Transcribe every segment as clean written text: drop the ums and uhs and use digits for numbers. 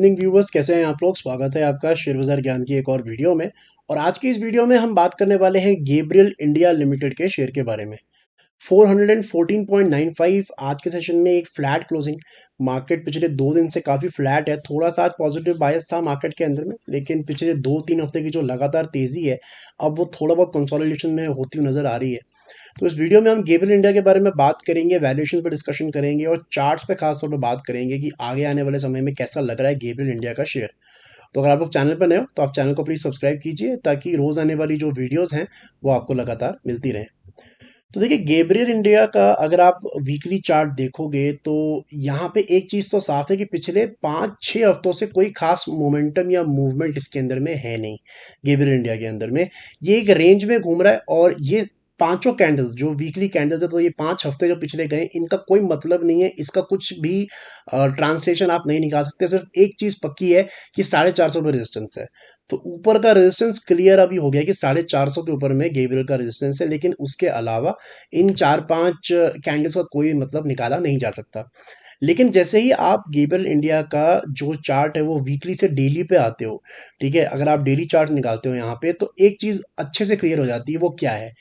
Good evening viewers, कैसे हैं आप लोग। स्वागत है आपका शेयर बाजार ज्ञान की एक और वीडियो में। और आज की इस वीडियो में हम बात करने वाले हैं गैब्रियल इंडिया लिमिटेड के शेयर के बारे में। 414.95 आज के सेशन में एक फ्लैट क्लोजिंग। मार्केट पिछले 2 दिन से काफ़ी फ्लैट है। थोड़ा सा आज पॉजिटिव बायस था मार्केट के अंदर में, लेकिन पिछले 2-3 हफ्ते की जो लगातार तेज़ी है, अब वो थोड़ा बहुत कंसोलिडेशन में होती हुई नज़र आ रही है। तो इस वीडियो में हम गैब्रियल इंडिया के बारे में बात करेंगे, वैल्यूएशन पर डिस्कशन करेंगे और चार्ट्स पे खास तौर पे बात करेंगे कि आगे आने वाले समय में कैसा लग रहा है गैब्रियल इंडिया का शेयर। तो अगर आप लोग चैनल पर नए हो तो आप चैनल को प्लीज़ सब्सक्राइब कीजिए, ताकि रोज़ आने वाली जो वीडियोज़ हैं वो आपको लगातार मिलती रहें। तो देखिए, गैब्रियल इंडिया का अगर आप वीकली चार्ट देखोगे तो यहाँ पे एक चीज़ तो साफ है कि पिछले 5-6 हफ्तों से कोई खास मोमेंटम या मूवमेंट इसके अंदर में है नहीं। गैब्रियल इंडिया के अंदर में ये एक रेंज में घूम रहा है, और ये पांचों कैंडल्स जो वीकली कैंडल्स है, तो ये 5 हफ्ते जो पिछले गए, इनका कोई मतलब नहीं है, इसका कुछ भी ट्रांसलेशन आप नहीं निकाल सकते। सिर्फ एक चीज़ पक्की है कि 450 पे रेजिस्टेंस है। तो ऊपर का रेजिस्टेंस क्लियर अभी हो गया कि 450 के ऊपर में गैब्रियल का रेजिस्टेंस है, लेकिन उसके अलावा इन 4-5 कैंडल्स का कोई मतलब निकाला नहीं जा सकता। लेकिन जैसे ही आप गैब्रियल इंडिया का जो चार्ट है वो वीकली से डेली पे आते हो, ठीक है, अगर आप डेली चार्ट निकालते हो यहाँ पे, तो एक चीज़ अच्छे से क्लियर हो जाती है। वो क्या है?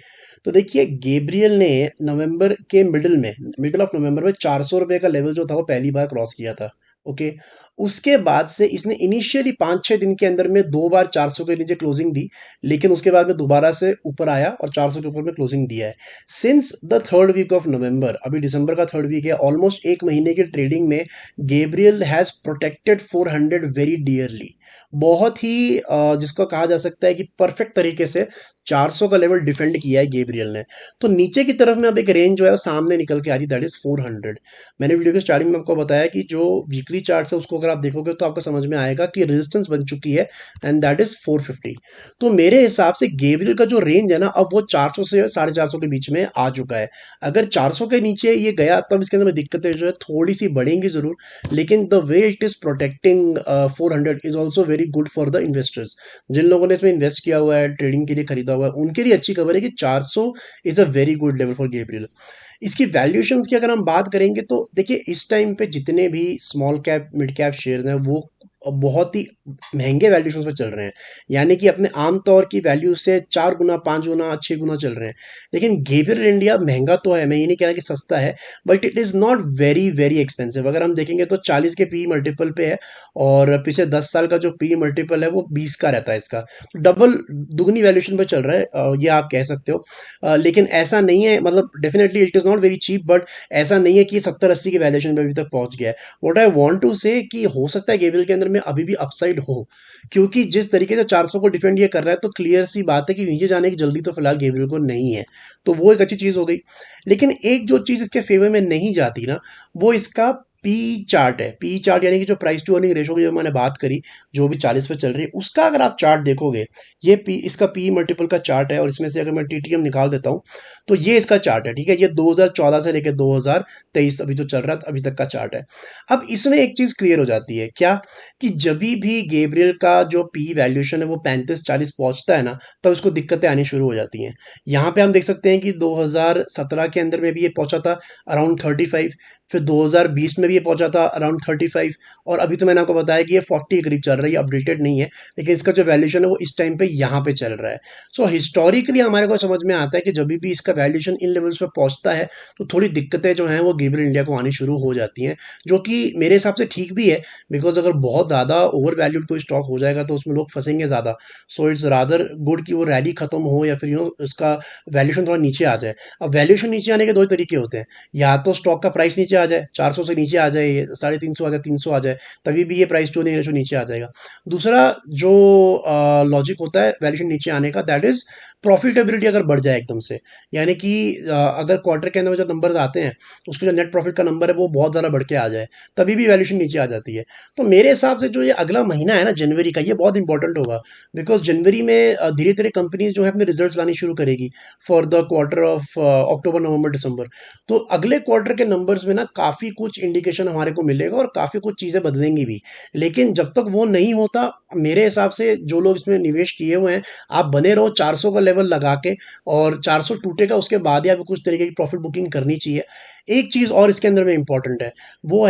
तो देखिए, गैब्रियल ने नवंबर के मिडिल ऑफ नवंबर में 400 रुपये का लेवल जो था वो पहली बार क्रॉस किया था। ओके। उसके बाद से इसने इनिशियली 5-6 दिन के अंदर में 2 बार 400 के नीचे क्लोजिंग दी, लेकिन उसके बाद में दोबारा से ऊपर आया और 400 के ऊपर में क्लोजिंग दिया है। Since the third week of November, अभी दिसंबर का थर्ड वीक है, ऑलमोस्ट एक महीने की ट्रेडिंग में Gabriel has protected 400 very dearly. बहुत ही जिसको कहा जा सकता है कि परफेक्ट तरीके से 400 का लेवल डिफेंड किया है गैब्रियल ने। तो नीचे की तरफ में अब एक रेंज जो है वो सामने निकल के आ रही, दैट इज 400। मैंने वीडियो के स्टार्टिंग में आपको बताया कि जो वीकली चार्ट है उसको अगर आप देखोगे तो आपको समझ में आएगा कि रेजिस्टेंस बन चुकी है, एंड दैट इज 450। तो मेरे हिसाब से गैब्रियल का जो रेंज है ना, अब वो 400 से 450 के बीच में आ चुका है। अगर 400 के नीचे ये गया तब इसके अंदर में दिक्कतें जो है थोड़ी सी बढ़ेंगी जरूर, लेकिन the way it is protecting 400 is also very good for the investors. जिन लोगों ने इसमें इन्वेस्ट किया हुआ है, ट्रेडिंग के लिए खरीदा हुआ है, उनके लिए अच्छी खबर है कि 400 is a very good level for Gabriel. इसकी वैल्यूएशंस की अगर हम बात करेंगे तो देखिए, इस टाइम पे जितने भी small cap mid cap share हैं वो बहुत ही महंगे वैल्यूएशंस पे चल रहे हैं। यानी कि अपने आम तौर की वैल्यू से 4 गुना, 5 गुना, 6 गुना चल रहे हैं। लेकिन गैब्रियल इंडिया महंगा तो है, मैं ये नहीं कह रहा कि सस्ता है, but it is not very very expensive. अगर हम देखेंगे तो 40 के पी मल्टीपल पे है, और पिछले 10 साल का जो पी मल्टीपल है वो 20 का रहता है इसका। तो डबल, दुगनी वैल्यूएशन पे चल रहा है, ये आप कह सकते हो। लेकिन ऐसा नहीं है, मतलब definitely it is not very cheap, but ऐसा नहीं है कि 70-80 की वैल्यूएशन पे अभी तक पहुंच गया है। व्हाट आई वांट टू से कि हो सकता है गैब्रियल के अंदर में अभी भी अपसाइड हो, क्योंकि जिस तरीके से 400 को डिफेंड ये कर रहा है, तो क्लियर सी बात है कि नीचे जाने की जल्दी तो फिलहाल गैब्रियल को नहीं है। तो वो एक अच्छी चीज़ हो गई। लेकिन एक जो चीज़ इसके फेवर में नहीं जाती ना, वो इसका पी चार्ट है। पी चार्ट यानी कि जो प्राइस टू अर्निंग रेशो की जो मैंने बात करी, जो भी 40 पे चल रही है, उसका अगर आप चार्ट देखोगे, ये पी, इसका पी मल्टीपल का चार्ट है, और इसमें से अगर मैं टीटीएम निकाल देता हूँ तो ये इसका चार्ट है। ठीक है, ये 2014 से लेकर 2023 अभी जो चल रहा है अभी तक का चार्ट है। अब इसमें एक चीज़ क्लियर हो जाती है क्या, कि जब भी गैब्रियल का जो पी वैल्यूएशन है वो 35-40 पहुंचता है ना, तब इसको दिक्कतें आनी शुरू हो जाती हैं। यहाँ पे हम देख सकते हैं कि 2017 के अंदर में भी ये पहुंचा था अराउंड 35, फिर 2020 में भी ये पहुंचा था अराउंड 35, और अभी तो मैंने आपको बताया कि ये 40 के करीब चल रहा है। ये अपडेटेड नहीं है, लेकिन इसका जो वैल्यूएशन है वो इस टाइम पे यहाँ पे चल रहा है। सो हिस्टोरिकली हमारे को समझ में आता है कि जब भी इसका वैल्यूएशन इन लेवल्स पे पहुंचता है, तो थोड़ी दिक्कतें जो हैं वो गैब्रियल इंडिया को आनी शुरू हो जाती हैं, जो कि मेरे हिसाब से ठीक भी है। बिकॉज अगर बहुत ज़्यादा ओवर वैल्यूड कोई स्टॉक हो जाएगा तो उसमें लोग फंसेंगे ज़्यादा। सो इट्स रादर गुड कि वो रैली खत्म हो, या फिर उसका वैल्यूएशन थोड़ा नीचे आ जाए। अब वैल्यूएशन नीचे आने के दो ही तरीके होते हैं, या तो स्टॉक का प्राइस नीचे आ जाए, 400 से नीचे आ जाए, ये 350 आ जाए, 300 आ जाए, तभी भी ये प्राइस टू अर्निंग रेशो नीचे आ जाएगा। दूसरा जो लॉजिक होता है वैल्यूएशन नीचे आने का, दैट इज प्रॉफिटेबिलिटी अगर बढ़ जाए एकदम से। यानी कि अगर क्वार्टर के अंदर जो नंबर्स आते हैं, उसके जो नेट प्रॉफिट का नंबर है वो बहुत ज़्यादा बढ़ के आ जाए, तभी भी वैल्यूएशन नीचे आ जाती है। तो मेरे हिसाब से जो ये अगला महीना है ना, जनवरी का, ये बहुत इंपॉर्टेंट होगा। बिकॉज जनवरी में धीरे धीरे कंपनीज जो है अपने रिजल्ट्स लानी शुरू करेगी for the quarter of October, November, December. तो अगले क्वार्टर के नंबर्स में ना काफ़ी कुछ इंडिकेशन हमारे को मिलेगा और काफ़ी कुछ चीज़ें बदलेंगी भी। लेकिन जब तक वो नहीं होता, मेरे हिसाब से जो लोग इसमें निवेश किए हुए हैं, आप बने रहो 400 का लेवल लगा के, और 400 टूटेगा उसके बाद ही आपको कुछ तरीके की प्रॉफिट बुकिंग करनी चाहिए। एक चीज़ और इसके अंदर में इंपॉर्टेंट है,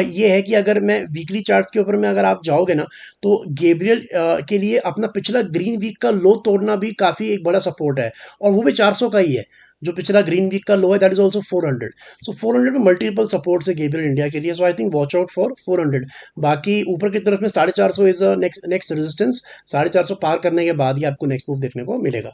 ये है कि अगर मैं वीकली चार्ट्स के ऊपर में अगर आप जाओगे ना, तो गैब्रियल के लिए अपना पिछला ग्रीन वीक का लो तोड़ना भी काफ़ी एक बड़ा सपोर्ट है, और वो भी 400 का ही है। जो पिछला ग्रीन वीक का लो है दैट इज ऑल्सो 400। सो 400 में मल्टीपल सपोर्ट है गैब्रियल इंडिया के लिए, so I think watch out for 400। बाकी ऊपर की तरफ में 450 इज नेक्स्ट नेक्स्ट रेजिस्टेंस। 450 पार करने के बाद ही आपको नेक्स्ट मूव देखने को मिलेगा।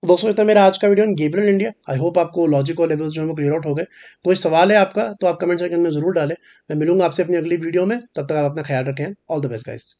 तो दोस्तों, इतना मेरा आज का video on Gabriel India. I hope आपको लॉजिक और लेवल्स जो है वो क्लियर आउट हो गए। कोई सवाल है आपका तो आप कमेंट सेक्शन में जरूर डालें। मैं मिलूंगा आपसे अपनी अगली वीडियो में, तब तक आप अपना ख्याल रखें। All the best guys.